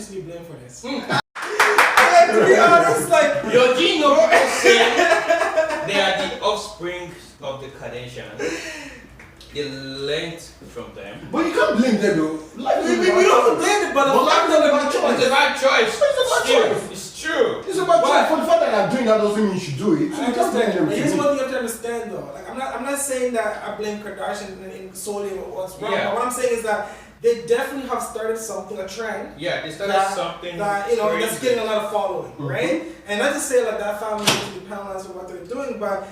should be blamed for this. Like, to be honest, like... Yo, do you know people say they are the offspring of the Kardashians? They learned from them. But you can't blame them though. Like, we don't blame it, but the fact that it's a bad choice. It's true. It's about choice. For the fact that I'm doing that doesn't mean you should do it. So you can't blame them. Here's what you have to understand though. Like I'm not saying that I blame Kardashian in solely what's wrong. But what I'm saying is that they definitely have started something, a trend. Yeah, they started something that that's getting a lot of following, right? And not to say like that family needs to be penalized for what they're doing, but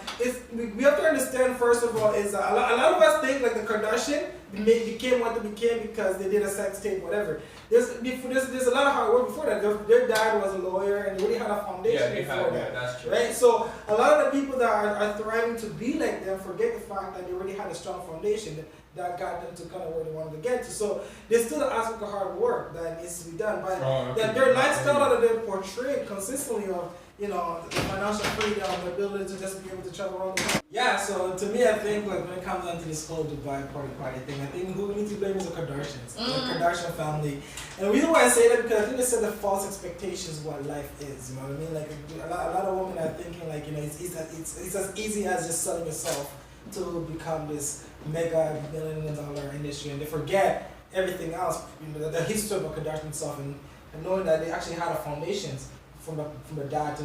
we have to understand first of all is that a lot of us think like the Kardashian became what they became because they did a sex tape, whatever. There's a lot of hard work before that. Their dad was a lawyer and they really had a foundation before that. Yeah, that's true. Right? So a lot of the people that are thriving to be like them forget the fact that they already had a strong foundation that got them to kind of where they wanted to get to. So there's still an aspect of hard work that needs to be done. But their lifestyle that they portray consistently of, the financial freedom, the ability to just be able to travel around the world. Yeah, so to me, I think like when it comes down to this whole Dubai party thing, I think who we need to blame is the Kardashians, the Kardashian family. And the reason why I say that because I think they set the false expectations of what life is. You know what I mean? Like a lot of women are thinking like it's as easy as just selling yourself to become this mega $1 billion industry, and they forget everything else. The history of the Kardashian stuff, and knowing that they actually had a foundations from the dad to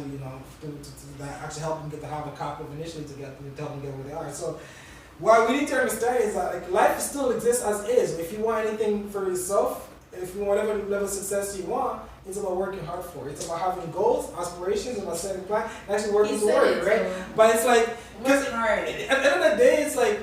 that actually helped them get to have a copy of initially to help them get where they are. So what we need to understand is that like life still exists as is. If you want anything for yourself, if you want whatever level of success you want, it's about working hard for it. It's about having goals, aspirations, about setting plans, and actually working toward it, right? But it's like, because at the end of the day, it's like,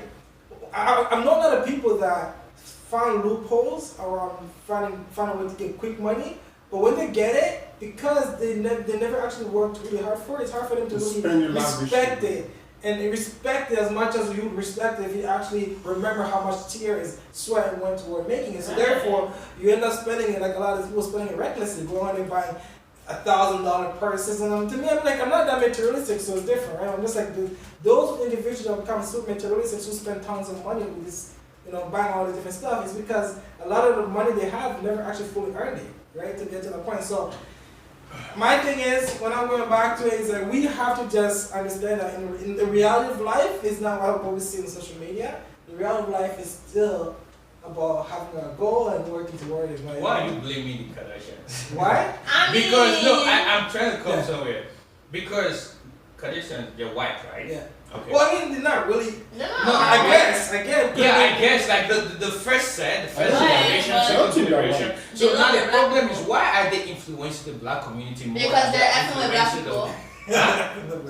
I'm not a lot of people that find loopholes around finding a way to get quick money, but when they get it, because they never actually worked really hard for it, it's hard for them to really respect it. And respect it as much as you respect it if you actually remember how much tears, sweat went toward making it. So therefore, you end up spending it like a lot of people spending it recklessly, going and buying $1,000 purses. And to me, I'm not that materialistic, so it's different, right? I'm just like those individuals that become super materialistic who spend tons of money with this, buying all this different stuff, is because a lot of the money they have never actually fully earned it, right? To get to the point. So my thing is, when I'm going back to it, is that we have to just understand that in the reality of life is not what we see on social media. The reality of life is still about having a goal and working toward it. Why are you blaming the Kardashians? Why? Because I'm trying to come somewhere. Because Kardashians, they're white, right? Yeah. Okay. Well, I mean, they're not really. No. I guess. Yeah, I guess like the first generation, second generation. So now the problem is, why are they influencing the black community more? Because they're effing with black people.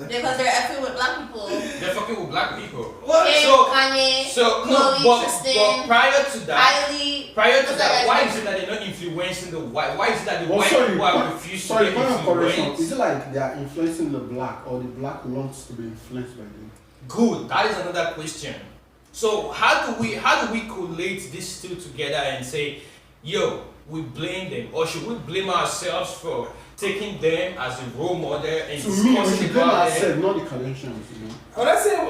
Because they're effing with black people. They're fucking with black people. Kanye, Chloe, but prior to that, Kylie, why is it that they're not influencing the white? Why is it that the white people are refused to get influenced? Is it like they are influencing the black, or the black wants to be influenced by them? Good. That is another question. So how do we collate these two together and say, yo, we blame them, or should we blame ourselves for taking them as a role model and discussing about them? Not the Kardashians, When I say I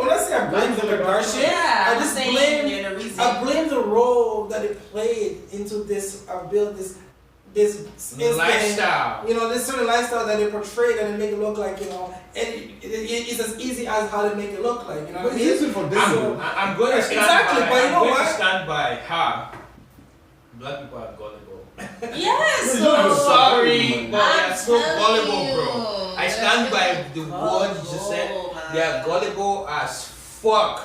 blame the Kardashians, I blame the role that they played into this build this lifestyle. This certain lifestyle that they portrayed and they make it look like, it's as easy as how they make it look like, But it's easy for them. I'm going to stand by her. Black people are gullible. Yes. I'm sorry, but they are so gullible, bro. I stand by the word you just said. They are gullible as fuck.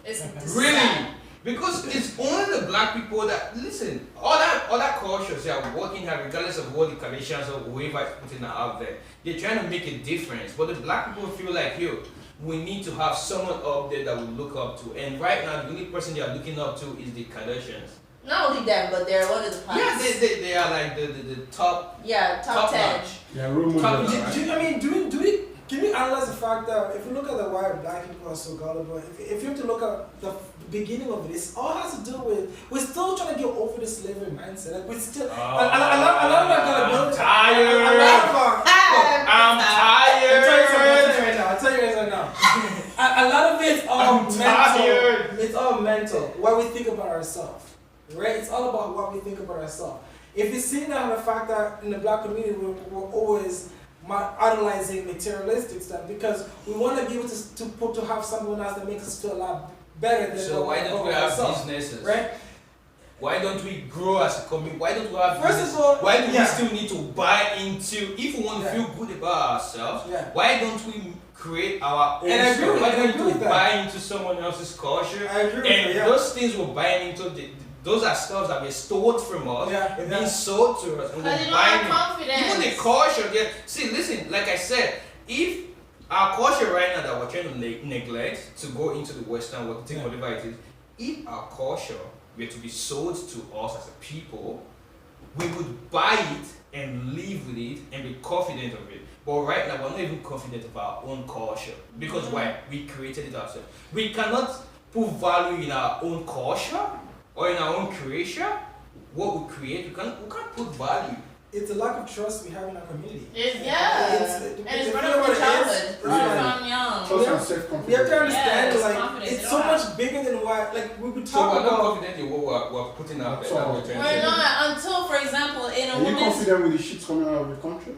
It's really. Because it's only the black people that listen. Other cultures they are working hard, regardless of what the Kardashians or whoever is putting out there. They're trying to make a difference, but the black people feel like, yo, we need to have someone up there that we look up to. And right now, the only person they are looking up to is the Kardashians. Not only them, but they're one of the plans. Yeah, they are like the top. Yeah, top 10. Notch. Yeah, Can we analyze the fact that if you look at the why black people are so gullible, if you have to look at the beginning of this, all has to do with we're still trying to get over the slavery mindset. Like we're still a lot of our gullibility. I'm tired. I'll tell you guys right now. A lot of it's all mental. It's all mental. What we think about ourselves, right? It's all about what we think about ourselves. if you're seeing that on the fact that in the black community we're always idolizing materialistic stuff because we want to be able to have someone else that makes us feel a lot better than So why don't we have businesses? Right? Why don't we grow as a community? Why don't we have First business? of all, why do we still need to buy into, if we want to feel good about ourselves, why don't we create our own stuff? Why don't we buy into someone else's culture? I agree with and those things we're buying into, those are stuff that were stored from us and being sold to us. And we're buying confidence. Even the culture, see, listen, like I said, if our culture right now that we're trying to neglect to go into the Western world, to take whatever it is, if our culture were to be sold to us as a people, we would buy it and live with it and be confident of it. But right now, we're not even confident of our own culture. Because why? We created it ourselves. We cannot put value in our own culture or in our own creation. What we create, we can't put value. It's a lack of trust we have in our community. And it's part of the childhood. From young. Trust and self-confidence. We have to understand, confidence. it's so much bigger than what, we would So talk we're not about. confident in what we're putting out there. We're not until, for example, in a Are you woman's. confident with the shit coming out of the country?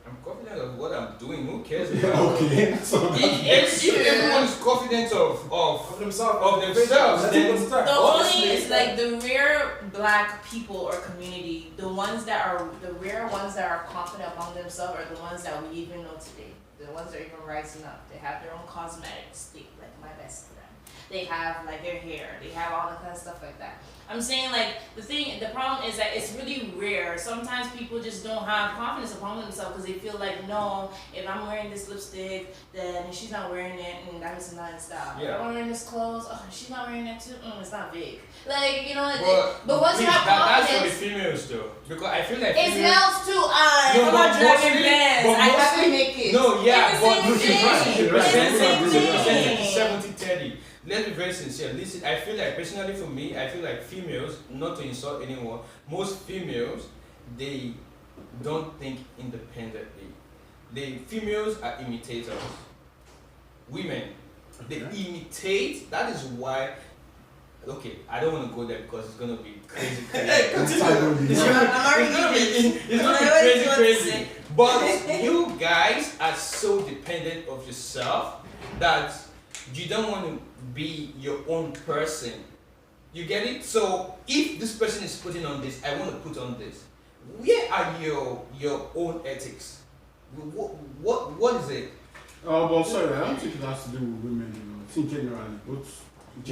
I'm confident of what I'm doing. Who cares? Okay. So If everyone is confident of themselves, then The only is like the rare black people or community, the rare ones that are confident among themselves are the ones that we even know today. The ones that are even rising up. They have their own cosmetics. Like my best friend. They have like their hair. They have all that kind of stuff like that. I'm saying like the problem is that it's really rare. Sometimes people just don't have confidence upon themselves because they feel like, no, if I'm wearing this lipstick, then she's not wearing it, and that is not in style. Yeah. If I'm wearing this clothes, oh, she's not wearing that too. It's not big. Like, you know, but once you have that's for the confidence, females though, because I feel like it's females. males too. No, I'm but not driving mostly- bands. but I have to mostly- make it. No, yeah, It's the but same thing. It's the same thing. 70-30. Let's be very sincere. Listen, I feel like personally for me, I feel like females, not to insult anyone, most females, they don't think independently. The females are imitators. Women, they imitate. That is why. Okay, I don't want to go there because it's gonna be crazy. It's gonna be crazy. But you guys are so dependent of yourself that you don't want to be your own person. You get it? So if this person is putting on this, I want to put on this. Where are your own ethics? What is it? But sorry, I don't think it has to do with women, I think generally,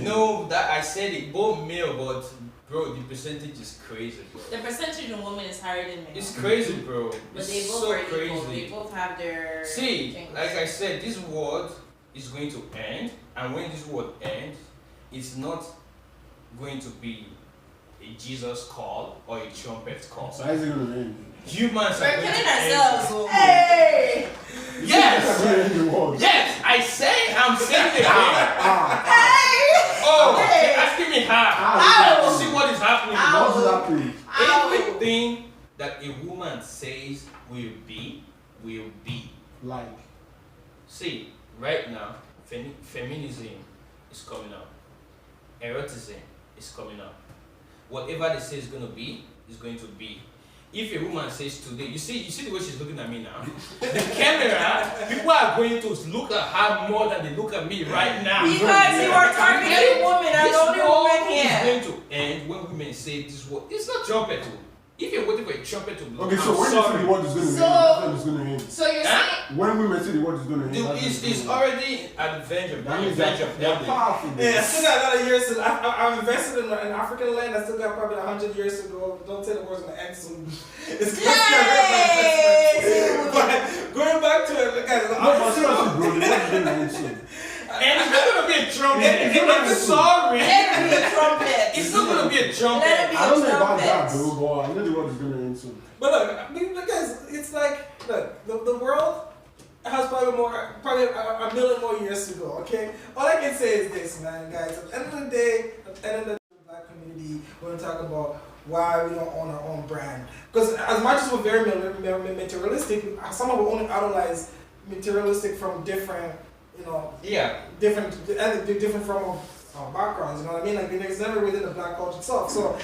No, that I said it, both male, but bro, the percentage is crazy, bro. The percentage in women is higher than men. It's crazy, bro. But It's they both so are equal. crazy. They both have their See, things. like I said, this world is going to end, and when this world ends, it's not going to be a Jesus call or a trumpet call. So how is it going to end? Humans We're are going killing to end. ourselves. Hey! Yes! Yes! I'm saying it. Oh, Hey! you're asking me how? How? See what is happening. What is happening? Everything that a woman says will be. Like, See, right now, feminism is coming up. Eroticism is coming up. Whatever they say is going to be, is going to be. If a woman says today, you see the way she's looking at me now. The camera, people are going to look at her more than they look at me right now. Because you are targeting women. I'm the only woman This here. is going to end when women say this word. It's not trumpet. If you're waiting for a trumpet to blow, okay, so I'm when you say sorry. the word is going to So- end, that's when it's going to end. So you're saying When women say the word is going to end, that's when It's going to end. already adventure. That means Adventure. they're powerful. Yeah, I still got a lot of years to. I've invested in African land. I still got probably 100 years to go. Don't say the words gonna end soon. It's gonna Yay! But going back to it, guys, No, but seriously, bro, the word is going to end soon. And it's not gonna be a trumpet. I'm sorry. let it be a trumpet. It's not gonna be a trumpet. Let it be I don't know a about that, trumpet. bro, but I know the word is going to end soon. But look, I mean, guys, it's like, look, the world has probably a million more years to go. Okay, all I can say is this, man, guys. At the end of the day, at the end of the black community, we're gonna talk about why we don't own our own brand. Because as much as we're very materialistic, some of us only idolize materialistic from different, different from our backgrounds. You know what I mean? Like it's never within the black culture itself. So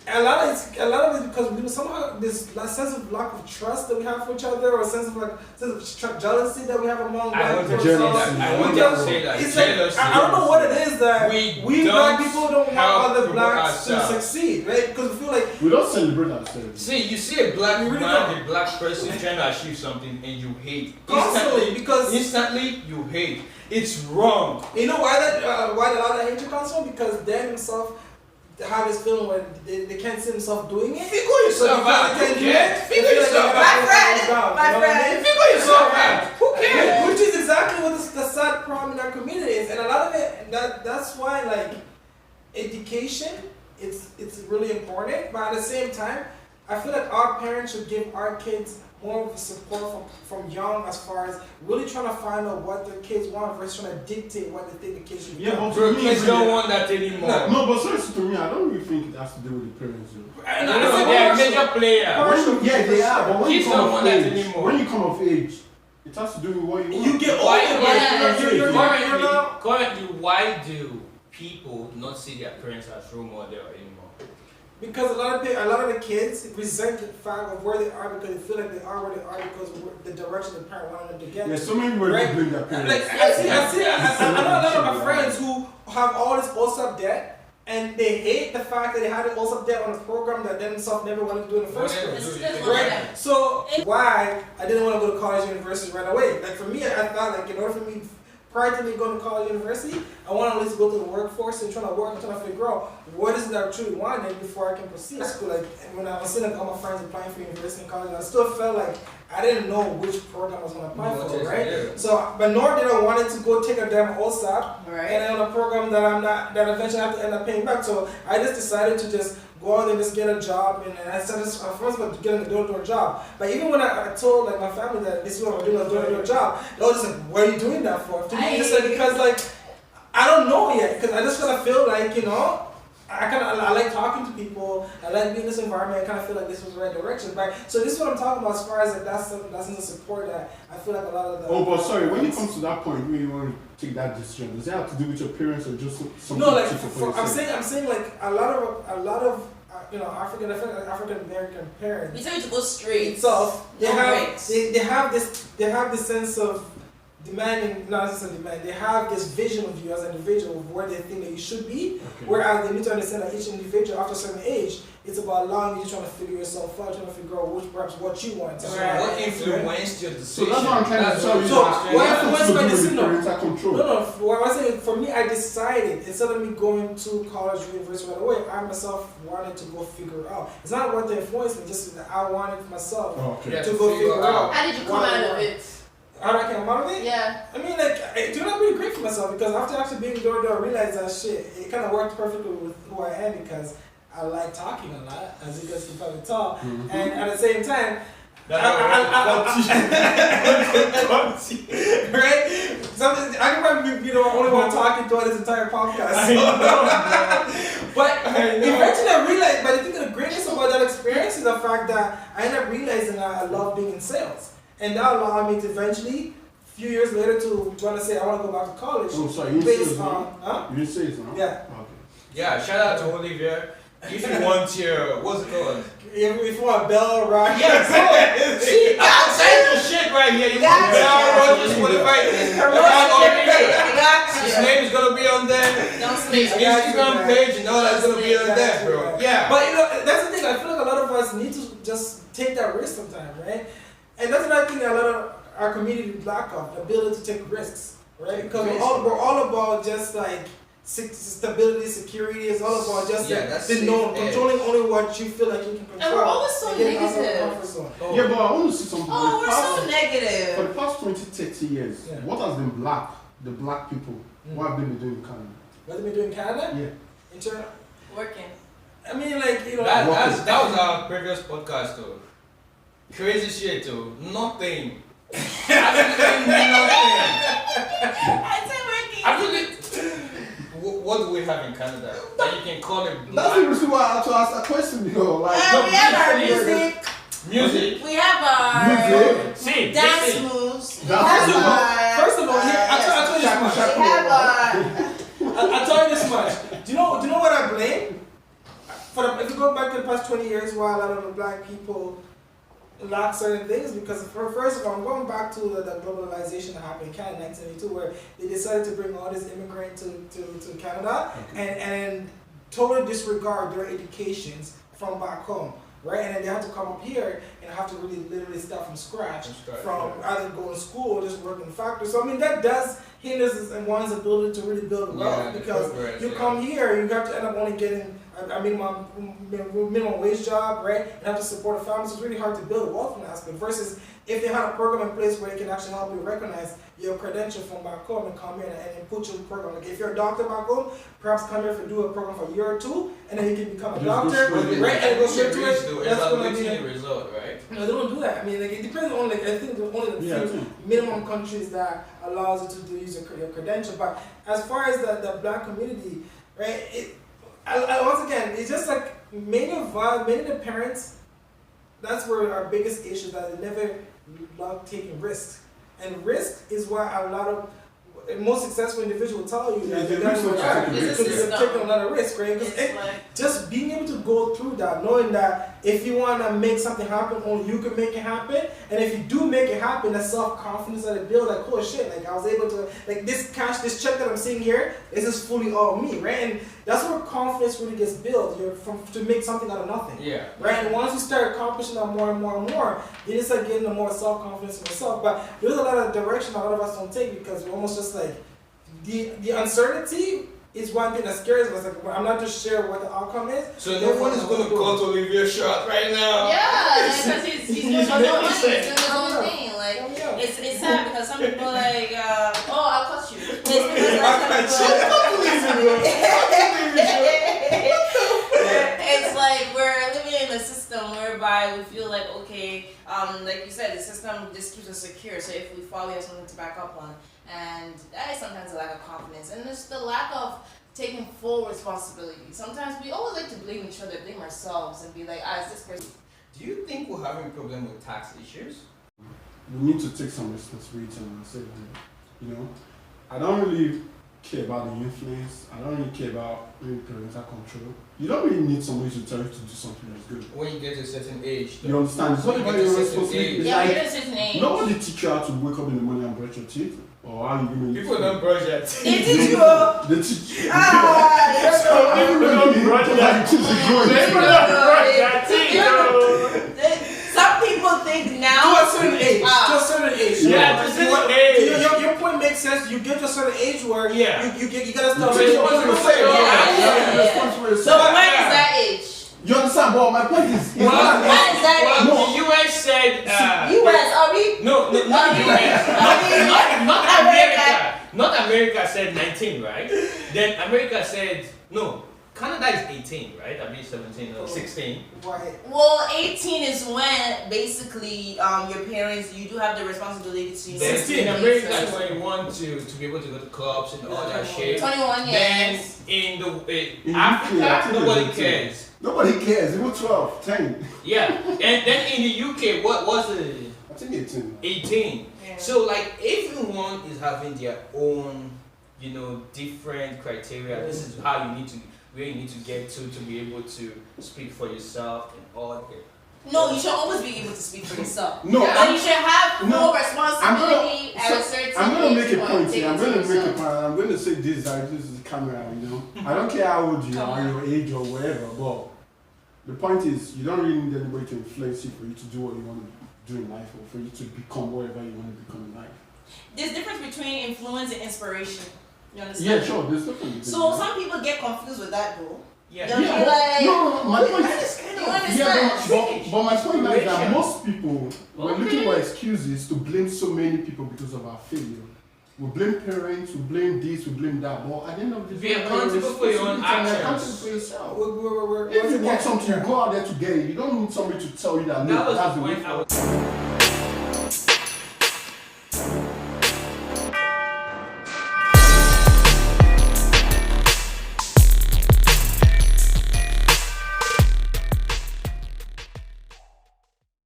A lot of it because we somehow this sense of lack of trust that we have for each other, or a sense of jealousy that we have among I black want to people. say that. It's like, I don't know what it is that we black people don't want other blacks to succeed, right? Because we feel like we don't celebrate ourselves. See, you see a black really man, a black person trying to achieve something, and you hate constantly because instantly you hate. It's wrong. You know why a lot of hatred comes from? Because they themselves have this feeling where they can't see themselves doing it. Figure yourself out. Who cares? Figure yourself out. My friend. Figure yourself out. Who cares? Which is exactly what the sad problem in our community is, and a lot of it. That's why like education, it's really important. But at the same time, I feel like our parents should give our kids more of the support from young, as far as really trying to find out what their kids want versus trying to dictate what they think the kids should be. Yeah, but Bro, kids don't want that anymore. No, but seriously, to me, I don't really think it has to do with the parents. They're a major player. Yeah, they are. But when Kids you don't come want of that age, anymore. when you come of age, it has to do with what you want. You get older, Yeah. Currently, why do people not see their parents as role model anymore? because a lot of the kids resent the fact of where they are because they feel like they are where they are because of the direction the parent wanted them to get. Yeah, so many people Right. blame their parents. Like I know a lot of my friends who have all this OSAP debt and they hate the fact that they had an OSAP debt on a program that they themselves never wanted to do in the first place. Right? So why I didn't want to go to college or university right away. Like for me, I thought like in order for me prior to me going to college or university, I want to at least go to the workforce and trying to work and trying to figure out what is it that I truly wanted before I can proceed to school. Like and when I was seeing like all my friends applying for university and college, I still felt like I didn't know which program I was going to apply for, right? Yeah. So, but nor did I wanted to go take a damn OSAP Right. and on a program that that eventually I have to end up paying back. So I just decided to just go out and just get a job, and I started first of all getting a door-to-door job. But even when I told like my family that this is what I'm doing, a door-to-door job, they were just like, "What are you doing that for?" To me, just like because like I don't know yet, because I just kind of feel like I like talking to people. I like being in this environment. I kind of feel like this was the right direction. But so this is what I'm talking about as far as like that's the support that I feel like a lot of the. Oh, but sorry, when it comes to that point, where you want to take that decision, does it have to do with your parents or just something? No, like for I'm saying like a lot of African American parents. You tell me to go straight. Itself, they No have breaks. they have this sense of demanding, not necessarily demand. They have this vision of you as an individual of where they think that you should be. Okay. Whereas they need to understand that each individual after a certain age, it's about allowing you to try to figure yourself out, trying to figure out perhaps what you want. What influenced your So decision? that's what I'm trying to tell you. So, What what has influenced to my do with decision? parental control? No. What I'm saying, for me, I decided instead of me going to college or university right away, I myself wanted to go figure it out. It's not what they influenced me, just that I wanted myself Okay. to go figure out. How did you come out of it? How did I come out of it? Yeah. I mean, like, it turned out pretty great for myself because after actually being door-to-door, I realized that shit, it kind of worked perfectly with who I am because I like talking a lot, as you guys can probably tell. Mm-hmm. And at the same time, right? Something I can probably be the only one talking throughout this entire podcast. But eventually I realized, but I think the greatness about that experience is the fact that I ended up realizing that I love being in sales. And that allowed me to eventually, a few years later, to want to say I want to go back to college. Oh, sorry, you didn't say based it, on, You didn't say it, no? Yeah. Okay. Yeah, shout out to Olivia. If you want your, what's it called? If you want Bell, Rock. Yeah, bro. See, that's your shit right here. You want Bell, Rock, his name is gonna be on there. Don't His sleep. Instagram page and all that's gonna be on there, bro. Yeah. But that's the thing. I feel like a lot of us need to just take that risk sometimes, right? And that's another thing that a lot of our community lack of, the ability to take risks, right? Because we're all about just like stability, security. It's all about just controlling only what you feel like you can control. And we're always so and getting out of the negative. comfort zone. Yeah, but I want to see something. Oh, we're so For negative. the past 20, 30 years, Yeah. what has been the black people, what have they been doing in Canada? What have they been doing in Canada? Yeah. In China? Working. I mean, like, That was our previous podcast, though. Crazy shit, though. Nothing. Absolutely nothing. I said working. Absolutely. What do we have in Canada that you can call it That's black? the reason why I had to ask that question, you know. Like, We have our music. music. Music. We have our Music. See, dance listen. moves. We That's have what- our. First of all, I'll tell you this much. We have our. I'll tell you this much. Do you know what I blame? if you go back to the past 20 years, why a lot of the black people lack certain things, because first of all, I'm going back to the globalization that happened in Canada in 1982, where they decided to bring all these immigrants to Canada and totally disregard their educations from back home. Right, and then they have to come up here and have to really literally start from scratch from either going to school or just working in the factory. So I mean that does hinder one's ability to really build wealth, because you come here, you have to end up only getting a minimum wage job, right? And have to support a family. So it's really hard to build wealth from that aspect. Versus if they had a program in place where they can actually help you recognize your credential from back home and come here and put you in a program. Like if you're a doctor back home, perhaps come here do a program for a year or two, and then you can become a doctor, right? And go straight to it. That's going to be the result, right? No, they don't do that. I mean, like it depends on I think only the few minimum countries that allows you to use your credential. But as far as the black community, right? Once again, it's just like many of the parents. That's where our biggest issue is that they never love taking risks. And risk is why a lot of most successful individuals tell you that they're taking a lot of risk, right? Because just being able to go through that, knowing that if you want to make something happen, only you can make it happen. And if you do make it happen, that self-confidence that it builds, like, oh shit, like I was able to, like this check that I'm seeing here, this is fully all me, right? And that's where confidence really gets built. To make something out of nothing. Yeah. Right? And once you start accomplishing that more and more and more, you just start getting the more self-confidence in yourself. But there's a lot of direction a lot of us don't take, because we're almost just like the uncertainty is one thing that scares us. Like, I'm not just sure what the outcome is. So no one is going to cut Olivier short right now. Yeah, because he's doing his own thing. Like, it's sad because some people are like, oh, I'll cut you. It's because it's like we're living in a system whereby we feel like, okay, like you said, the system just keeps us secure. So if we fall, we have something to back up on. And that is sometimes a lack of confidence. And it's the lack of taking full responsibility. Sometimes we always like to blame each other, blame ourselves, and be like, it's this person. Do you think we're having a problem with tax issues? We need to take some responsibility on ourselves. You know, I don't really care about the influence. I don't really care about parental control. You don't really need somebody to tell you to do something that's good. When you get to a certain age, you understand? It's not about your responsibility. Yeah, you get a certain age. Nobody teach you how to wake up in the morning and brush your teeth. Or how you doing? People don't brush their teeth. They teach you. They teach you. People don't brush their teeth. People don't brush their teeth. Some people think now. To a certain age. To a certain age. Yeah, to a certain age. Your point makes sense. You get to a certain age where you gotta start responsible for yourself. So when is that age? You understand? But my point is, when is that age? The US said. US, are we? No, not the US. Not America. Not America said 19, right? Then America said no. Canada is 18, right? I mean 17 or 16. Right. Well, 18 is when basically your parents, you do have the responsibility to 16. In America is when you want to be able to go to clubs and all that shit. 21 years. Then in Africa, nobody cares. Nobody cares. Even 12, 10. Yeah. And then in the UK, what was it? I think 18. 18. Yeah. So like everyone is having their own, different criteria. This is how you need to, where you need to get to be able to speak for yourself and all that. No, you should always be able to speak for yourself. No, but you should have full responsibility at a certain age. I'm going to make a point here. I'm going to say this. This is the camera, I don't care how old you are, your age or whatever, but the point is, you don't really need anybody to influence you for you to do what you want to do in life, or for you to become whatever you want to become in life. There's a difference between influence and inspiration. You understand? Yeah, sure. There's difference. So some people get confused with that, though. Yeah. They'll be like, no, my point is, you understand? but my point is that most people, we're looking for excuses to blame so many people because of our failure. We blame parents, we blame this, we blame that, but at the end of the day, be accountable for your own actions. Accountable for yourself. If you want something, you go out there to get it. You don't need somebody to tell you that. That was the point I was.